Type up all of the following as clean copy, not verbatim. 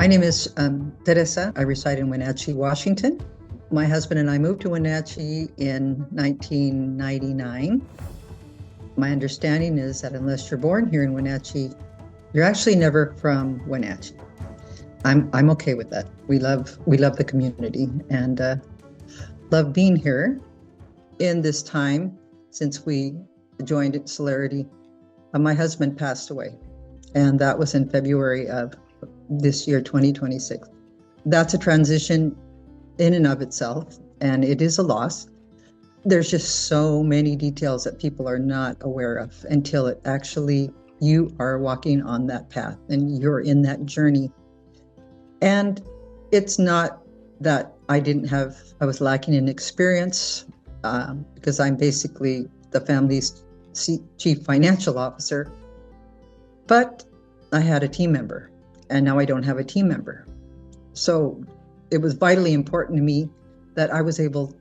My name is Teresa. I reside in Wenatchee, Washington. My husband and I moved to Wenatchee in 1999. My understanding is that unless you're born here in Wenatchee, you're actually never from Wenatchee. I'm okay with that. We love the community and love being here. In this time since we joined Celerity, my husband passed away, and that was in February of this year, 2026. That's a transition in and of itself, and it is a loss. There's just so many details that people are not aware of until it actually, you are walking on that path and you're in that journey. And it's not that I was lacking in experience, because I'm basically the family's chief financial officer, but I had a team member, and now I don't have a team member. So it was vitally important to me that I was able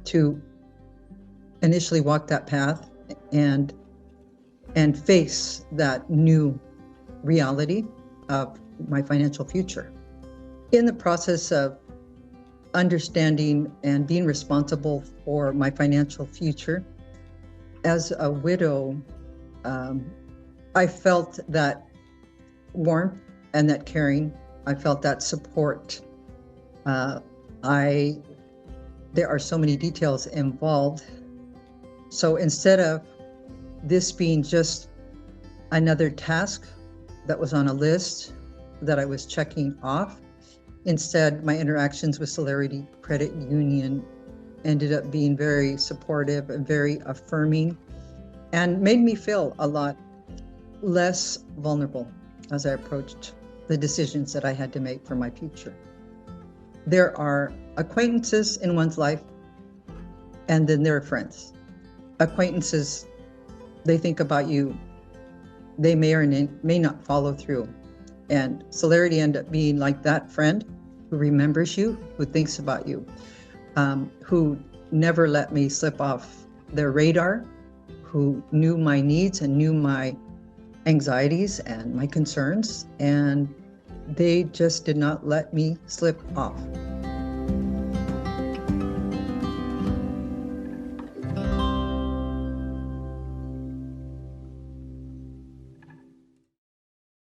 to initially walk that path and face that new reality of my financial future. In the process of understanding and being responsible for my financial future, as a widow, I felt that warmth and that caring. I felt that support. There are so many details involved. So instead of this being just another task that was on a list that I was checking off, instead my interactions with Celerity Credit Union ended up being very supportive and very affirming, and made me feel a lot less vulnerable as I approached the decisions that I had to make for my future. There are acquaintances in one's life, and then there are friends. Acquaintances, they think about you, they may or may not follow through. And Celerity ended up being like that friend who remembers you, who thinks about you, who never let me slip off their radar, who knew my needs and knew my anxieties and my concerns, and they just did not let me slip off.